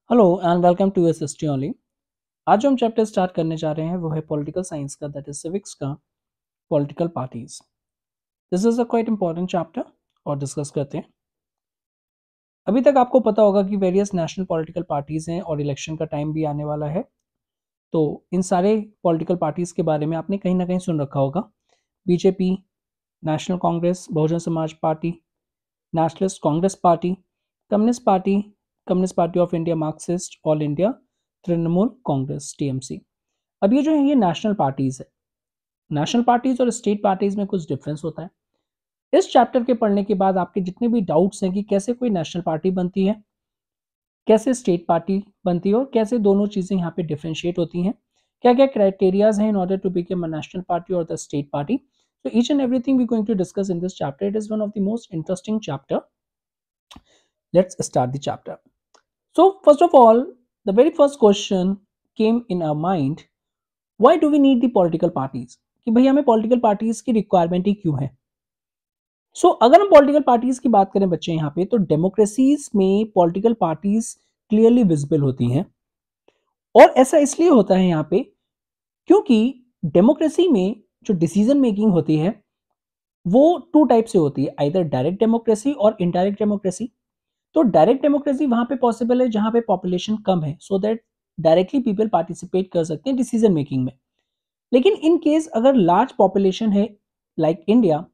Hello and welcome to S history only. आज जो हम चैप्टर स्टार्ट करने जा रहे हैं वो है पॉलिटिकल साइंस का, दैट इज सिविक्स का, political parties. This is a quite important chapter और डिस्कस करते हैं। अभी तक आपको पता होगा कि वेरियस नेशनल पॉलिटिकल पार्टीज हैं और इलेक्शन का टाइम भी आने वाला है। तो इन सारे पॉलिटिकल पार्टीज के बारे में आपने कहीं ना कहीं सुन रखा होगा। BJP, national Congress, Bahujan Samaj party, nationalist Congress party, communist party, communist party of India, Marxist, all India, Trinamool Congress, TMC. अब ये जो है ये नेशनल पार्टीज है। नेशनल पार्टीज और स्टेट पार्टीज में कुछ डिफरेंस होता है। इस चैप्टर के पढ़ने के बाद आपके जितने भी डाउट्स हैं कि कैसे कोई नेशनल पार्टी बनती है, कैसे स्टेट पार्टी बनती है और कैसे दोनों चीजें यहाँ पे डिफरेंशिएट होती हैं, क्या क्या क्राइटेरियाज हैं in order to become a national party और the state party, so each and everything we're going to discuss in this chapter. It is one of the most interesting chapter. Let's start the chapter. So first of all, the very first question came in our mind, why do we need the political parties? कि भाई हमें political parties की requirement ही क्यों है। अगर हम political parties की बात करें बच्चे यहाँ पे, तो डेमोक्रेसीज में पॉलिटिकल पार्टीज क्लियरली विजिबल होती हैं। और ऐसा इसलिए होता है यहाँ पे क्योंकि डेमोक्रेसी में जो डिसीजन मेकिंग होती है वो टू टाइप से होती है, आइदर डायरेक्ट डेमोक्रेसी और इनडायरेक्ट डेमोक्रेसी। तो डायरेक्ट डेमोक्रेसी वहां पे पॉसिबल है जहां पे पॉपुलेशन कम है, so that directly people participate कर सकते हैं डिसीजन मेकिंग में। लेकिन इन केस अगर लार्ज पॉपुलेशन है, लाइक इंडिया,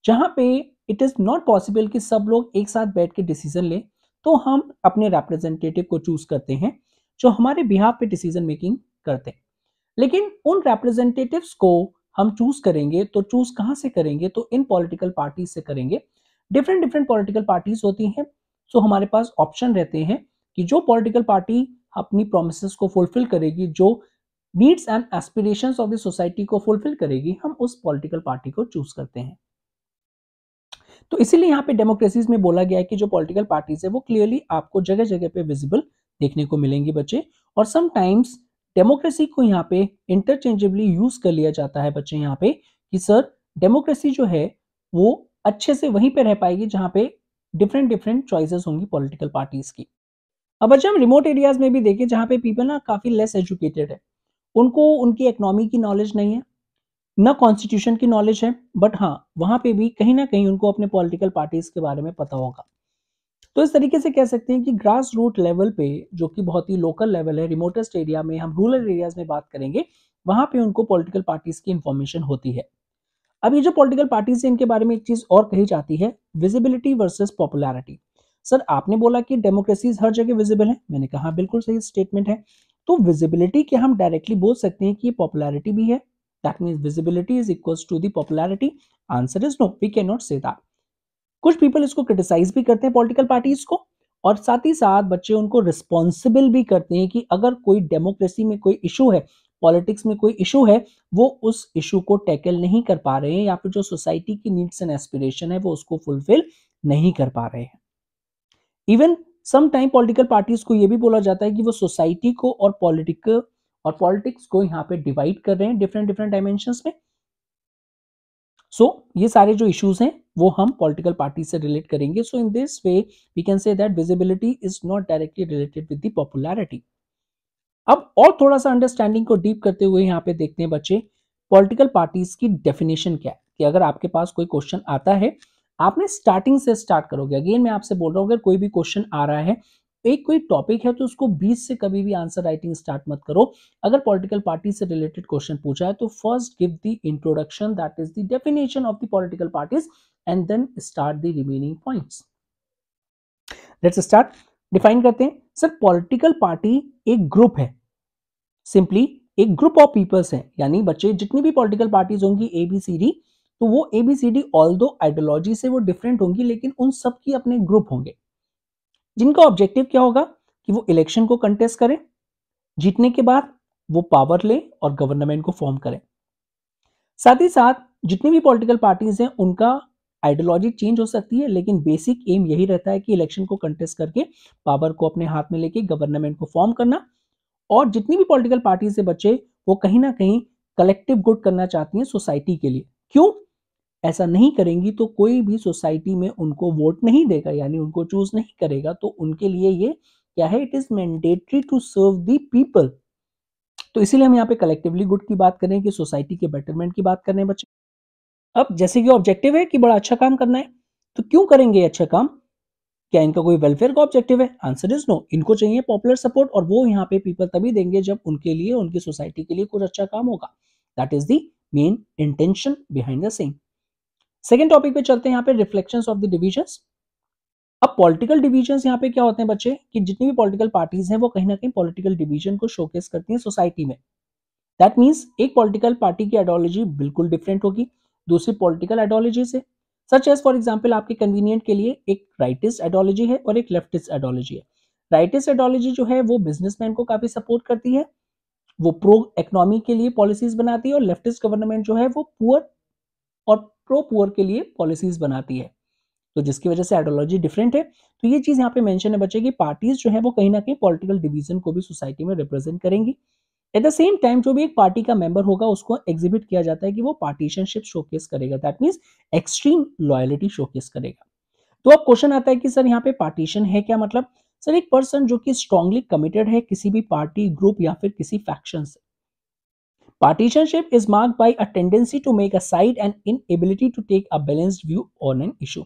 जहां पे इट इज नॉट पॉसिबल कि सब लोग एक साथ बैठ के डिसीजन लें, तो हम अपने रिप्रेजेंटेटिव को चूज करते हैं जो हमारे बिहाफ पे डिसीजन मेकिंग करते हैं। लेकिन उन रिप्रेजेंटेटिव्स को हम चूज करेंगे तो चूज कहां से करेंगे, तो इन पॉलिटिकल पार्टीज से करेंगे। डिफरेंट डिफरेंट पॉलिटिकल पार्टीज होती हैं। हमारे पास ऑप्शन रहते हैं कि जो पॉलिटिकल पार्टी अपनी प्रोमिसेस को फुलफिल करेगी, जो needs and aspirations of the society को फुलफिल करेगी, हम उस पॉलिटिकल पार्टी को चूज करते हैं। तो इसीलिए यहाँ पे डेमोक्रेसीज में बोला गया है कि जो पॉलिटिकल पार्टीज है वो क्लियरली आपको जगह जगह पे विजिबल देखने को मिलेंगी बच्चे। और समटाइम्स डेमोक्रेसी को यहाँ पे इंटरचेंजेबली यूज कर लिया जाता है बच्चे यहाँ पे, कि सर डेमोक्रेसी जो है वो अच्छे से वहीं पे रह पाएगी जहाँ पे डिफरेंट डिफरेंट चॉइसेस होंगी पॉलिटिकल पार्टीज की। अब अच्छा, हम रिमोट एरियाज में भी देखें जहाँ पे पीपल ना काफी लेस एजुकेटेड है, उनको उनकी इकोनॉमी की नॉलेज नहीं है, ना कॉन्स्टिट्यूशन की नॉलेज है, बट हाँ वहां पे भी कहीं ना कहीं उनको अपने पॉलिटिकल पार्टीज के बारे में पता होगा। तो इस तरीके से कह सकते हैं कि ग्रास रूट लेवल पे, जो कि बहुत ही लोकल लेवल है, रिमोटेस्ट एरिया में, हम रूरल एरियाज में बात करेंगे, वहां पे उनको पॉलिटिकल पार्टीज की इंफॉर्मेशन होती है। अब ये जो पॉलिटिकल पार्टीज है इनके बारे में एक चीज और कही जाती है, विजिबिलिटी वर्सेस पॉपुलैरिटी। सर आपने बोला कि डेमोक्रेसीज हर जगह विजिबल है, मैंने कहा बिल्कुल सही स्टेटमेंट है। तो विजिबिलिटी क्या हम डायरेक्टली बोल सकते हैं कि ये पॉपुलैरिटी भी है? That means visibility is equals to the popularity? Answer is no, we can not say that. कुछ पीपल इसको क्रिटिसाइज भी करते हैं पॉलिटिकल पार्टीज को, और साथ ही साथ बच्चे उनको रिस्पॉन्सिबल भी करते हैं कि अगर कोई डेमोक्रेसी में कोई इशू है, पॉलिटिक्स में कोई इशू है, वो उस इशू को टैकल नहीं कर पा रहे हैं, या फिर जो सोसाइटी की नीड्स एंड एस्पिरेशन है वो उसको फुलफिल नहीं कर पा रहे हैं। Even some time political parties को ये भी बोला जाता है कि वो सोसाइटी को और पॉलिटिक्स को यहाँ पे डिवाइड कर रहे हैं डिफरेंट डिफरेंट डायमेंशंस में। ये सारे जो इश्यूज हैं वो हम पॉलिटिकल पार्टी से रिलेट करेंगे। So in this way we can say that visibility is not directly related with the popularity. अब और थोड़ा सा अंडरस्टैंडिंग को डीप करते हुए यहाँ पे देखते हैं बच्चे, पॉलिटिकल पार्टीज की डेफिनेशन क्या है। कि अगर आपके पास कोई क्वेश्चन आता है, आपने स्टार्टिंग से स्टार्ट करोगे। अगेन मैं आपसे बोल रहा हूँ, अगर कोई भी क्वेश्चन आ रहा है, एक कोई टॉपिक है, तो उसको बीच से कभी भी आंसर राइटिंग स्टार्ट मत करो। अगर पॉलिटिकल पार्टी से रिलेटेड क्वेश्चन पूछा है तो first give the introduction, that is the definition of the political parties, and then start the remaining points. Let's start. Define करते हैं। सर पॉलिटिकल पार्टी एक ग्रुप है, सिंपली एक ग्रुप ऑफ पीपल्स है, यानी बच्चे जितनी भी पॉलिटिकल पार्टीज होंगी ABCD, तो वो ABCD ऑल्दो आइडियोलॉजी से वो डिफरेंट होंगी, लेकिन उन सब की अपने ग्रुप होंगे, जिनका ऑब्जेक्टिव क्या होगा कि वो इलेक्शन को कंटेस्ट करें, जीतने के बाद वो पावर ले और गवर्नमेंट को फॉर्म करें। साथ ही साथ जितनी भी पॉलिटिकल पार्टीज हैं उनका आइडियोलॉजी चेंज हो सकती है, लेकिन बेसिक एम यही रहता है कि इलेक्शन को कंटेस्ट करके पावर को अपने हाथ में लेके गवर्नमेंट को फॉर्म करना। और जितनी भी पॉलिटिकल पार्टी से बच्चे, वो कहीं ना कहीं कलेक्टिव गुड करना चाहती हैं सोसाइटी के लिए। क्यों? ऐसा नहीं करेंगी तो कोई भी सोसाइटी में उनको वोट नहीं देगा, यानी उनको चूज नहीं करेगा, तो उनके लिए ये क्या है, it is mandatory to serve the people. तो इसीलिए हम यहाँ पे कलेक्टिवली गुड की बात करें कि सोसाइटी के बेटरमेंट की बात करें बच्चे। अब जैसे कि ऑब्जेक्टिव है कि बड़ा अच्छा काम करना है, तो क्यों करेंगे ये अच्छा काम? क्या इनका कोई वेलफेयर का ऑब्जेक्टिव है? Answer is no. इनको चाहिए पॉपुलर सपोर्ट, और वो यहाँ पे पीपल तभी देंगे जब उनके लिए, उनकी सोसाइटी के लिए कुछ अच्छा काम होगा। That is the main intention behind the same. Second topic पे चलते हैं, यहाँ पे रिफ्लेक्शंस ऑफ द डिविजन्स। अब पॉलिटिकल डिवीजन्स यहाँ पे क्या होते हैं बच्चे, कि जितनी भी पॉलिटिकल पार्टीज हैं वो कहीं ना कहीं पॉलिटिकल डिवीजन को शोकेस करती हैं सोसाइटी में। दैट मीन्स एक पॉलिटिकल पार्टी की आइडियोलॉजी बिल्कुल डिफरेंट होगी दूसरी पॉलिटिकल आइडियोलॉजी से। सच एज फॉर एग्जाम्पल, आपके कन्वीनियंट के लिए एक राइटिस्ट आइडियोलॉजी है और एक लेफ्टिस्ट आइडियोलॉजी है। राइटिस्ट आइडियोलॉजी जो है वो बिजनेसमैन को काफी सपोर्ट करती है, वो प्रो इकोनॉमी के लिए पॉलिसीज बनाती है, और लेफ्टिस्ट गवर्नमेंट जो है वो पुअर और प्रो पुअर के लिए पॉलिसीज बनाती है। तो जिसकी वजह से आइडियोलॉजी डिफरेंट है। तो ये चीज यहाँ पे मेंशन है बच्चे की पार्टीज जो है वो कहीं ना कहीं पॉलिटिकल डिवीजन को भी सोसाइटी में रिप्रेजेंट करेंगी। एट द सेम टाइम जो भी एक पार्टी का मेंबर होगा उसको एग्जिबिट किया जाता है कि वो पार्टीशनशिप शोकेस करेगा, that means extreme loyalty showcase करेगा। तो अब क्वेश्चन आता है कि सर यहाँ पे पार्टीशन है क्या, मतलब सर एक पर्सन जो कि स्ट्रांगली कमिटेड है किसी भी पार्टी ग्रुप या फिर किसी फैक्शन से। Partisanship is marked by a tendency to make a side and inability to take a balanced view on an issue.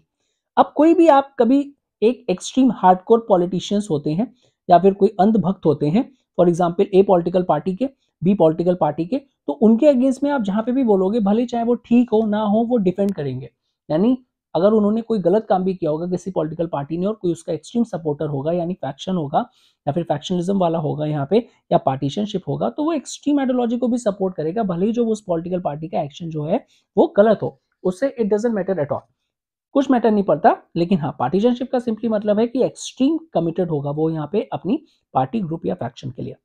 अब कोई भी आप कभी एक एक्सट्रीम हार्डकोर पॉलिटिशियंस होते हैं या फिर कोई अंधभक्त होते हैं, for example A political party के, बी पॉलिटिकल पार्टी के, तो उनके अगेंस्ट में आप जहां पे भी बोलोगे भले चाहे वो ठीक हो ना हो वो डिफेंड करेंगे। यानी अगर उन्होंने कोई गलत काम भी किया होगा किसी पॉलिटिकल पार्टी ने और कोई उसका एक्सट्रीम सपोर्टर होगा यानी फैक्शन होगा या फिर फैक्शनलिज्म वाला होगा यहाँ पे या पार्टीशनशिप होगा, तो वो एक्सट्रीम आइडियोलॉजी को भी सपोर्ट करेगा भले ही जो उस पॉलिटिकल पार्टी का एक्शन जो है वो गलत हो, उससे it doesn't matter at all, कुछ मैटर नहीं पड़ता। लेकिन हाँ, पार्टीशनशिप का सिंपली मतलब है कि एक्सट्रीम कमिटेड होगा वो यहाँ पे अपनी पार्टी ग्रुप या फैक्शन के लिए।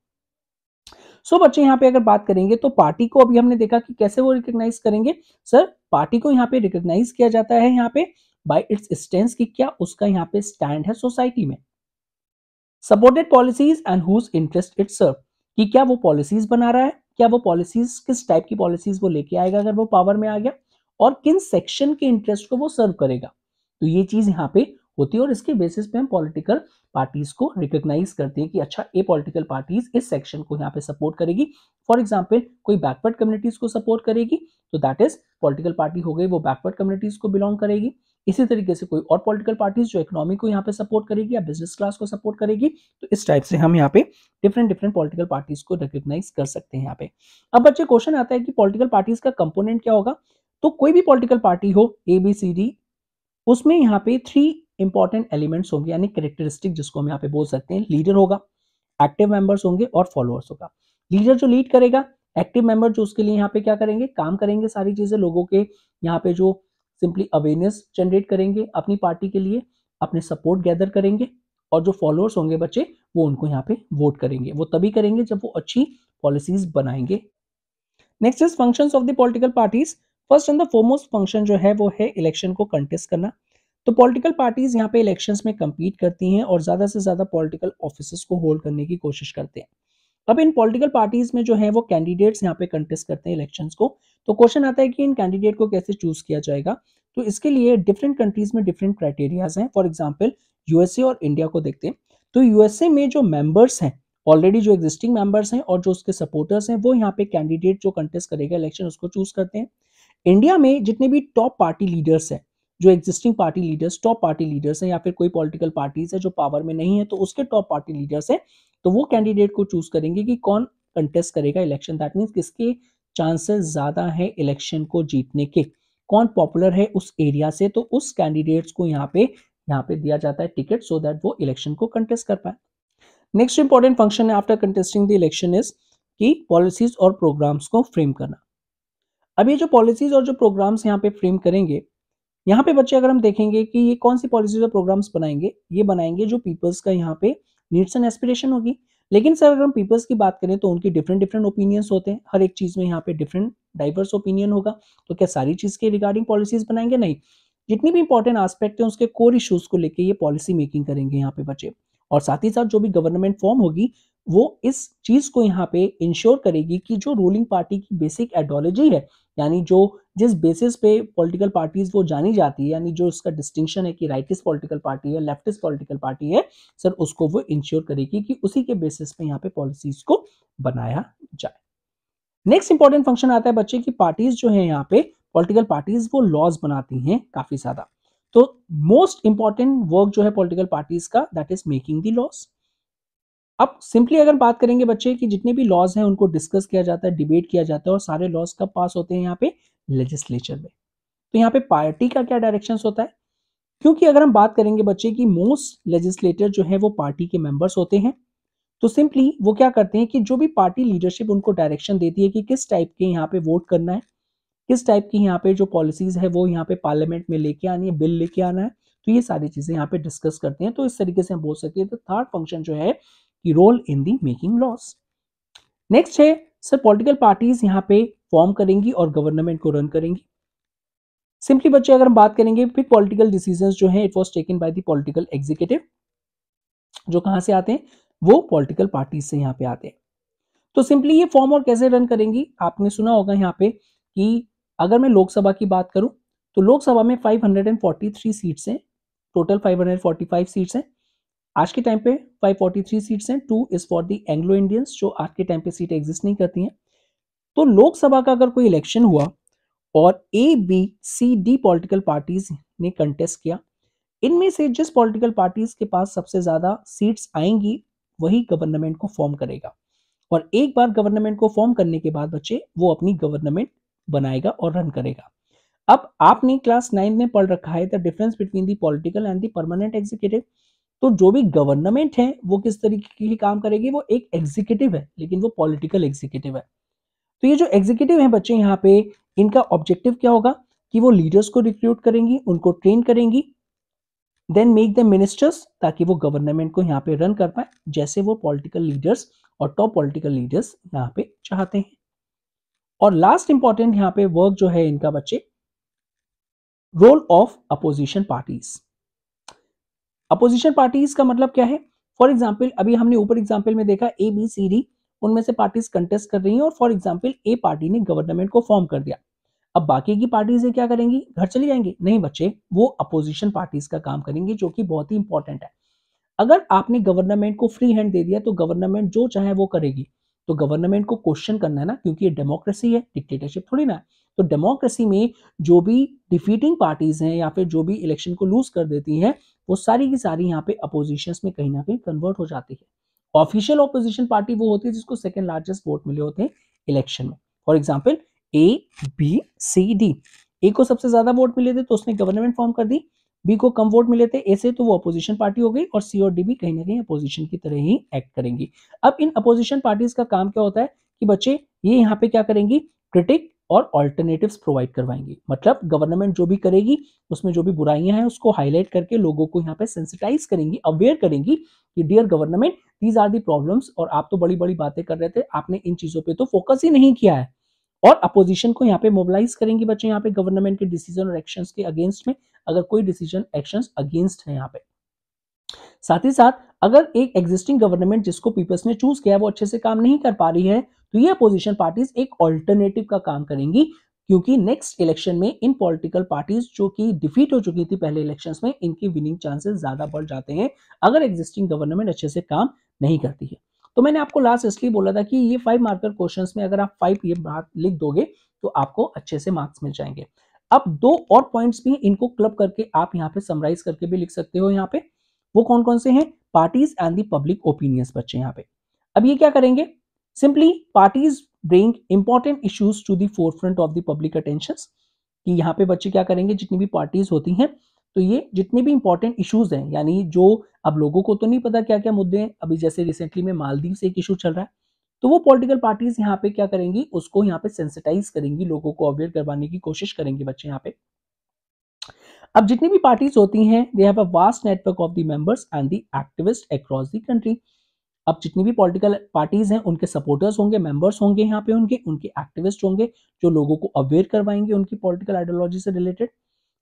सो बच्चे यहाँ पे अगर बात करेंगे तो पार्टी को अभी हमने देखा कि कैसे वो रिकॉग्नाइज करेंगे। सर पार्टी को यहाँ पे रिकॉग्नाइज किया जाता है यहाँ पे बाय इट्स स्टैंड, कि क्या उसका यहाँ पे स्टैंड है सोसाइटी में। Supported policies and whose interest it serve, कि क्या वो पॉलिसीज बना रहा है, क्या वो पॉलिसीज किस टाइप की पॉलिसीज वो लेके आएगा अगर वो पावर में आ गया, और किन सेक्शन के इंटरेस्ट को वो सर्व करेगा। तो ये चीज यहाँ पे होती है और इसके बेसिस पे हम पॉलिटिकल पार्टीज को रिकॉग्नाइज करते हैं कि अच्छा ए पॉलिटिकल पार्टीज इस सेक्शन को यहाँ पे सपोर्ट करेगी। फॉर एग्जाम्पल कोई बैकवर्ड कम्युनिटीज को सपोर्ट करेगी तो दैट इज पॉलिटिकल पार्टी हो गई, वो बैकवर्ड कम्युनिटीज को बिलोंग करेगी। इसी तरीके से कोई और पॉलिटिकल पार्टीज जो इकोनॉमी को यहाँ पे सपोर्ट करेगी या बिजनेस क्लास को सपोर्ट करेगी। तो इस टाइप से हम यहाँ पे डिफरेंट डिफरेंट पॉलिटिकल पार्टीज को रिकॉग्नाइज कर सकते हैं यहाँ पे। अब बच्चे क्वेश्चन आता है कि पॉलिटिकल पार्टीज का कंपोनेंट क्या होगा। तो कोई भी पॉलिटिकल पार्टी हो ए बी सी डी, उसमें यहाँ पे 3 इंपॉर्टेंट एलिमेंट्स होंगे यानी कैरेक्टरिस्टिक जिसको हम यहाँ पे बोल सकते हैं। लीडर होगा, एक्टिव मेंबर्स होंगे और फॉलोअर्स होगा। लीडर जो लीड करेगा, एक्टिव मेंबर जो उसके लिए यहाँ पे क्या करेंगे, काम करेंगे, सारी चीजें लोगों के यहाँ पे जो सिंपली अवेयरनेस जनरेट करेंगे अपनी पार्टी के लिए, अपने सपोर्ट गैदर करेंगे, और जो फॉलोअर्स होंगे बच्चे वो उनको यहाँ पे वोट करेंगे। वो तभी करेंगे जब वो अच्छी पॉलिसीज बनाएंगे। Next is functions of the political parties. First and the foremost function जो है वो है इलेक्शन को कंटेस्ट करना। तो पॉलिटिकल पार्टीज यहाँ पे इलेक्शंस में compete करती हैं और ज्यादा से ज्यादा पॉलिटिकल ऑफिसेस को होल्ड करने की कोशिश करते हैं। अब इन पॉलिटिकल पार्टीज में जो है वो कैंडिडेट्स यहाँ पे कंटेस्ट करते हैं इलेक्शंस को। तो क्वेश्चन आता है कि इन कैंडिडेट को कैसे चूज किया जाएगा। तो इसके लिए डिफरेंट कंट्रीज में डिफरेंट क्राइटेरियाज हैं। फॉर एग्जांपल यूएसए और इंडिया को देखते हैं। तो यूएसए में जो मेंबर्स हैं, ऑलरेडी जो एग्जिस्टिंग मेंबर्स हैं और जो उसके सपोर्टर्स हैं, वो यहाँ पे कैंडिडेट जो कंटेस्ट करेगा इलेक्शन उसको चूज करते हैं। इंडिया में जितने भी टॉप पार्टी लीडर्स हैं, जो existing party leaders, top party leaders हैं, या फिर कोई पॉलिटिकल पार्टीज है जो पावर में नहीं है तो उसके टॉप पार्टी लीडर्स हैं, तो वो कैंडिडेट को चूज करेंगे कि कौन कंटेस्ट करेगा इलेक्शन। दैट मीन्स किसके चांसेस ज्यादा है इलेक्शन को जीतने के, कौन पॉपुलर है उस एरिया से, तो उस कैंडिडेट्स को यहाँ पे दिया जाता है टिकट सो दैट वो इलेक्शन को कंटेस्ट कर पाए। नेक्स्ट इंपॉर्टेंट फंक्शन है after contesting the election is कि पॉलिसीज और प्रोग्राम्स को फ्रेम करना। अब ये जो पॉलिसीज और जो प्रोग्राम्स यहाँ पे फ्रेम करेंगे, यहाँ पे बच्चे अगर हम देखेंगे कि ये कौन सी पॉलिसीज और प्रोग्राम्स बनाएंगे, ये बनाएंगे जो पीपल्स का यहाँ पे नीड्स एंड एस्पिरेशन होगी। लेकिन सर अगर हम पीपल्स की बात करें तो उनकी डिफरेंट डिफरेंट ओपिनियंस होते हैं, हर एक चीज में यहाँ पे डिफरेंट डाइवर्स ओपिनियन होगा। तो क्या सारी चीज के रिगार्डिंग पॉलिसीज बनाएंगे? नहीं, जितनी भी इंपॉर्टेंट एस्पेक्ट है उसके कोर इश्यूज को लेके ये पॉलिसी मेकिंग करेंगे यहाँ पे बच्चे। और साथ ही साथ जो भी गवर्नमेंट फॉर्म होगी वो इस चीज को यहाँ पे इंश्योर करेगी कि जो रूलिंग पार्टी की बेसिक आइडियोलॉजी है, यानी जो जिस बेसिस पे पॉलिटिकल पार्टीज वो जानी जाती है, यानी जो उसका डिस्टिंक्शन है कि राइटिस्ट पॉलिटिकल पार्टी है, लेफ्टिस्ट पॉलिटिकल पार्टी है, सर उसको वो इंश्योर करेगी कि उसी के बेसिस पे यहाँ पे पॉलिसीज को बनाया जाए। नेक्स्ट इंपॉर्टेंट फंक्शन आता है बच्चे की पार्टीज जो है यहाँ पे पॉलिटिकल पार्टीज वो लॉज बनाती हैं काफी ज्यादा। तो मोस्ट इंपॉर्टेंट वर्क जो है पॉलिटिकल पार्टीज का that is making the laws. अब सिंपली अगर बात करेंगे बच्चे कि जितने भी लॉज हैं उनको डिस्कस किया जाता है, डिबेट किया जाता है, और सारे लॉज कब पास होते हैं यहाँ पे लेजिस्लेचर में। तो यहाँ पे पार्टी का क्या डायरेक्शन होता है, क्योंकि अगर हम बात करेंगे बच्चे की मोस्ट लेजिस्लेटर जो है वो पार्टी के मेंबर्स होते हैं, तो सिंपली वो क्या करते हैं कि जो भी पार्टी लीडरशिप उनको डायरेक्शन देती है कि किस टाइप के यहाँ पे वोट करना है, किस टाइप की यहाँ पे जो पॉलिसीज है वो यहाँ पे पार्लियामेंट में लेके आनी है, बिल लेके आना है, तो ये सारी चीजें यहाँ पे डिस्कस करते हैं। तो इस तरीके से हम बोल सकते हैं तो थर्ड फंक्शन जो है कि role in the making laws. Next है सर पॉलिटिकल पार्टीज यहाँ पे फॉर्म करेंगी और गवर्नमेंट को रन करेंगी। सिंपली बच्चे अगर हम बात करेंगे बिग पॉलिटिकल डिसीजंस जो है it was taken by the political executive, जो कहां से आते हैं, वो पॉलिटिकल पार्टीज से यहाँ पे आते हैं। तो सिंपली ये फॉर्म और कैसे रन करेंगी, आपने सुना होगा यहाँ पे कि अगर मैं लोकसभा की बात करूं तो लोकसभा में 543 सीट्स हैं, टोटल 545 सीट्स हैं। आज के टाइम पे 543 सीट्स हैं, 2 is for the Anglo Indians जो आज के टाइम पे सीट एग्जिस्ट नहीं करती हैं। तो लोकसभा का अगर कोई इलेक्शन हुआ और A B C D political parties ने कंटेस्ट किया, इनमें से जिस पॉलिटिकल पार्टीज के पास सबसे ज्यादा सीट्स आएंगी वही गवर्नमेंट को फॉर्म करेगा, और एक बार गवर्नमेंट को फॉर्म करने के बाद बच्चे वो अपनी गवर्नमेंट बनाएगा और रन करेगा। अब आपने क्लास 9 में पढ़ रखा है the difference between the political and the permanent executive. तो जो भी गवर्नमेंट है वो किस तरीके की काम करेगी, वो एक एग्जीक्यूटिव है लेकिन वो पॉलिटिकल एग्जीक्यूटिव है। तो ये जो एग्जीक्यूटिव है बच्चे यहाँ पे इनका ऑब्जेक्टिव क्या होगा कि वो लीडर्स को रिक्रूट करेंगी, उनको ट्रेन करेंगी, देन मेक देम मिनिस्टर्स, ताकि वो गवर्नमेंट को यहाँ पे रन कर पाए जैसे वो पॉलिटिकल लीडर्स और टॉप पॉलिटिकल लीडर्स यहाँ पे चाहते हैं। और लास्ट इंपॉर्टेंट यहाँ पे वर्क जो है इनका बच्चे, role of opposition parties. Opposition parties का मतलब क्या है, फॉर एग्जाम्पल अभी हमने ऊपर एग्जाम्पल में देखा ए बी सी डी, उनमें से पार्टीज कंटेस्ट कर रही हैं और फॉर एग्जाम्पल ए पार्टी ने गवर्नमेंट को फॉर्म कर दिया। अब बाकी की पार्टीज क्या करेंगी, घर चली जाएंगी? नहीं बच्चे, वो अपोजिशन पार्टीज का काम करेंगी, जो कि बहुत ही इंपॉर्टेंट है। अगर आपने गवर्नमेंट को फ्री हैंड दे दिया तो गवर्नमेंट जो चाहे वो करेगी, तो गवर्नमेंट को क्वेश्चन करना है ना, क्योंकि ये डेमोक्रेसी है, डिक्टेटरशिप थोड़ी ना है। तो डेमोक्रेसी में जो भी डिफीटिंग पार्टीज हैं या फिर जो भी इलेक्शन को लूज कर देती हैं, वो सारी की सारी यहाँ पे अपोजिशन में कहीं ना कहीं कन्वर्ट हो जाती है। ऑफिशियल ऑपोजिशन पार्टी वो होती है जिसको सेकंड लार्जेस्ट वोट मिले होते हैं इलेक्शन में। For example A B C D, A को सबसे ज्यादा वोट मिले थे तो उसने गवर्नमेंट फॉर्म कर दी, बी को कम वोट मिले थे ए से तो वो अपोजिशन पार्टी हो गई, और सी और डी भी कहीं ना कहीं अपोजिशन की तरह ही एक्ट करेंगी। अब इन अपोजिशन पार्टीज का काम क्या होता है कि बच्चे ये यहाँ पे क्या करेंगी, क्रिटिक और ऑल्टरनेटिव्स प्रोवाइड करवाएंगी। मतलब गवर्नमेंट जो भी करेगी उसमें जो भी बुराइयां हैं उसको हाईलाइट करके लोगों को यहाँ पे सेंसिटाइज करेंगी, अवेयर करेंगी कि dear government these are the problems, और आप तो बड़ी बड़ी बातें कर रहे थे, आपने इन चीजों पे तो फोकस ही नहीं किया है। और अपोजिशन को यहाँ पे मोबिलाइज करेंगे बच्चे यहाँ पे गवर्नमेंट के डिसीजन और एक्शंस के अगेंस्ट में, अगर कोई डिसीजन एक्शंस अगेंस्ट है यहाँ पे। साथ ही साथ अगर एक एग्जिस्टिंग गवर्नमेंट जिसको पीपल्स ने चूज किया वो अच्छे से काम नहीं कर पा रही है, तो ये अपोजिशन पार्टीज एक ऑल्टरनेटिव का काम करेंगी, क्योंकि नेक्स्ट इलेक्शन में इन पॉलिटिकल पार्टीज जो कि डिफीट हो चुकी थी पहले इलेक्शंस में, इनकी विनिंग चांसेस ज्यादा बढ़ जाते हैं अगर एग्जिस्टिंग गवर्नमेंट अच्छे से काम नहीं करती है। तो मैंने आपको लास्ट इसलिए बोला था कि ये 5 मार्कर क्वेश्चंस में अगर आप 5 ये बात लिख दोगे तो आपको अच्छे से मार्क्स मिल जाएंगे। अब 2 और पॉइंट्स भी इनको क्लब करके आप यहाँ पे समराइज करके भी लिख सकते हो यहाँ पे, वो कौन कौन से हैं, parties and the public opinions बच्चे यहाँ पे। अब ये क्या करेंगे, simply parties bring important issues to the forefront of the public attentions, कि यहाँ पे बच्चे क्या करेंगे, जितनी भी पार्टीज होती हैं तो ये जितने भी इंपॉर्टेंट इश्यूज हैं, यानी जो अब लोगों को तो नहीं पता क्या क्या मुद्दे हैं, अभी जैसे रिसेंटली में मालदीव से एक इशू चल रहा है, तो वो पॉलिटिकल पार्टीज यहाँ पे क्या करेंगी, उसको यहाँ पे सेंसिटाइज करेंगी, लोगों को अवेयर करवाने की कोशिश करेंगे बच्चे यहाँ पे। अब जितनी भी पार्टीज होती हैं they have a vast network of the members and the activist across the country. अब जितनी भी पॉलिटिकल पार्टीज हैं उनके सपोर्टर्स होंगे, मेंबर्स होंगे यहाँ पे, उनके एक्टिविस्ट होंगे जो लोगों को अवेयर करवाएंगे उनकी पॉलिटिकल आइडियोलॉजी से रिलेटेड।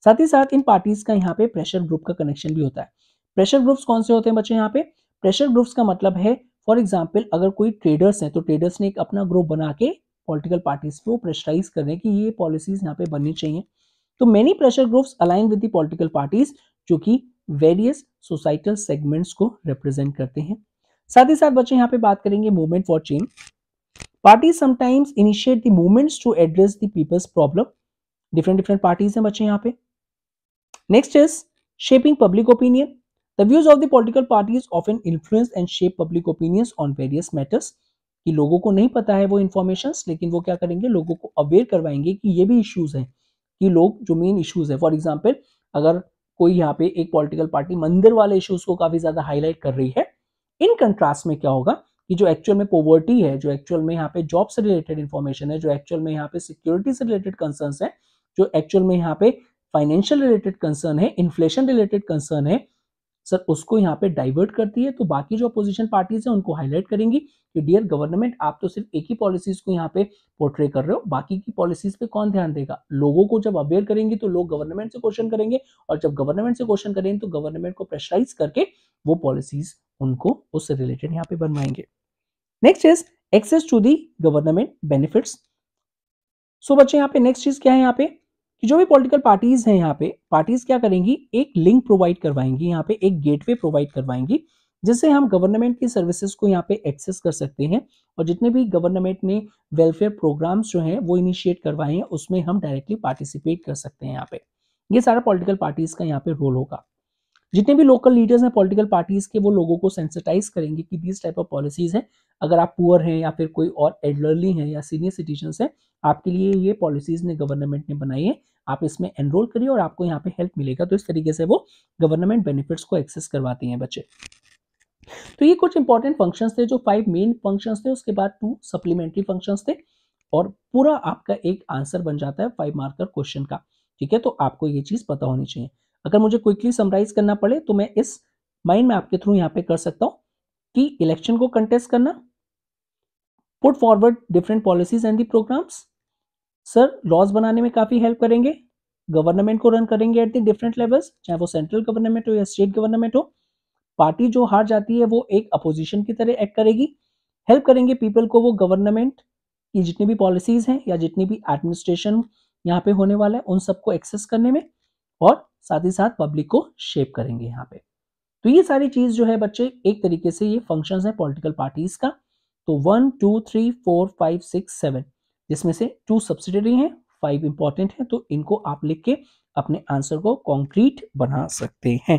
साथ ही साथ इन पार्टीज का यहाँ पे प्रेशर ग्रुप का कनेक्शन भी होता है। प्रेशर ग्रुप्स कौन से होते हैं बच्चे यहाँ पे, प्रेशर ग्रुप्स का मतलब है फॉर एग्जाम्पल अगर कोई ट्रेडर्स हैं तो ट्रेडर्स ने एक अपना ग्रुप बना के पॉलिटिकल पार्टीज को प्रेशराइज कर रहे हैं कि ये पॉलिसीज यहाँ पे बननी चाहिए। तो many pressure groups align with the political parties जो कि वेरियस सोसाइटल सेगमेंट्स को रिप्रेजेंट करते हैं। साथ ही साथ बच्चे यहाँ पे बात करेंगे movement for change. Parties sometimes initiate the movements to address the peoples problem. Different parties हैं बच्चे यहाँ पे। Next is shaping public opinion. The views of the political parties often influence and shape public opinions on various matters. कि लोगों को नहीं पता है वो इन्फॉर्मेशंस, लेकिन वो क्या करेंगे, लोगों को अवेयर करवाएंगे कि ये भी इश्यूज हैं, कि लोग जो मेन इश्यूज है, फॉर एग्जांपल अगर कोई यहाँ पे एक पॉलिटिकल पार्टी मंदिर वाले इश्यूज को काफी ज्यादा हाईलाइट कर रही है, इन कंट्रास्ट में क्या होगा कि जो एक्चुअल में पॉवर्टी है, जो एक्चुअल में यहाँ पे जॉब से रिलेटेड इन्फॉर्मेशन है, जो एक्चुअल में यहाँ पे सिक्योरिटी से रिलेटेड कंसर्न्स है, जो एक्चुअल में यहाँ पे फाइनेंशियल रिलेटेड कंसर्न है, इन्फ्लेशन रिलेटेड कंसर्न है, सर उसको यहाँ पे डाइवर्ट करती है। तो बाकी जो अपोजिशन पार्टीज है उनको हाईलाइट करेंगी कि डियर गवर्नमेंट, आप तो सिर्फ एक ही पॉलिसीज को यहाँ पे पोर्ट्रे कर रहे हो, बाकी की पॉलिसीज पे कौन ध्यान देगा। लोगों को जब अवेयर करेंगे तो लोग गवर्नमेंट से क्वेश्चन करेंगे, और जब गवर्नमेंट से क्वेश्चन करेंगे तो गवर्नमेंट को प्रेशराइज करके वो पॉलिसीज उनको उससे रिलेटेड यहाँ पे बनवाएंगे। Next is access to the government benefits. सो बच्चे यहाँ पे नेक्स्ट चीज क्या है, यहाँ पे कि जो भी पॉलिटिकल पार्टीज हैं, यहाँ पे पार्टीज क्या करेंगी, एक लिंक प्रोवाइड करवाएंगी, यहाँ पे एक गेटवे प्रोवाइड करवाएंगी, जिससे हम गवर्नमेंट की सर्विसेज को यहाँ पे एक्सेस कर सकते हैं, और जितने भी गवर्नमेंट ने वेलफेयर प्रोग्राम्स जो हैं वो इनिशिएट करवाए हैं उसमें हम डायरेक्टली पार्टिसिपेट कर सकते हैं। यहाँ पे ये सारा पॉलिटिकल पार्टीज का यहाँ पे रोल होगा। जितने भी लोकल लीडर्स हैं पॉलिटिकल पार्टीज के, वो लोगों को सेंसिटाइज करेंगे कि दिस टाइप ऑफ पॉलिसीज हैं, अगर आप पुअर हैं या फिर कोई और एल्डरली हैं या सीनियर सिटीजन्स हैं, आपके लिए ये पॉलिसीज ने गवर्नमेंट ने बनाई है, आप इसमें एनरोल करिए और आपको यहाँ पे हेल्प मिलेगा। तो इस तरीके से वो गवर्नमेंट बेनिफिट्स को एक्सेस करवाती हैं बच्चे। तो ये कुछ इंपॉर्टेंट फंक्शंस थे, जो 5 मेन फंक्शंस थे, उसके बाद 2 सप्लीमेंट्री फंक्शंस थे, और पूरा आपका एक आंसर बन जाता है 5 मार्कर क्वेश्चन का। ठीक है, तो आपको ये चीज पता होनी चाहिए। अगर मुझे क्विकली समराइज करना पड़े तो मैं इस माइंड में आपके थ्रू यहाँ पे कर सकता हूँ कि इलेक्शन को कंटेस्ट करना, put forward different policies and the programs, sir laws बनाने में काफी हेल्प करेंगे, गवर्नमेंट को रन करेंगे एट द डिफरेंट लेवल्स, चाहे वो सेंट्रल गवर्नमेंट हो या स्टेट गवर्नमेंट हो, पार्टी जो हार जाती है वो एक अपोजिशन की तरह एक्ट करेगी, हेल्प करेंगे पीपल को वो गवर्नमेंट की जितनी भी पॉलिसीज हैं या जितनी भी एडमिनिस्ट्रेशन यहाँ पे होने वाला है उन सबको एक्सेस करने में, और साथ ही साथ पब्लिक को शेप करेंगे यहाँ पे। तो ये सारी चीज जो है बच्चे, एक तरीके से ये फंक्शंस है पॉलिटिकल पार्टीज का। तो 1 2 3 4 5 6 7, जिसमें से 2 सब्सिडरी हैं, 5 इंपॉर्टेंट हैं, तो इनको आप लिख के अपने आंसर को कॉन्क्रीट बना सकते हैं।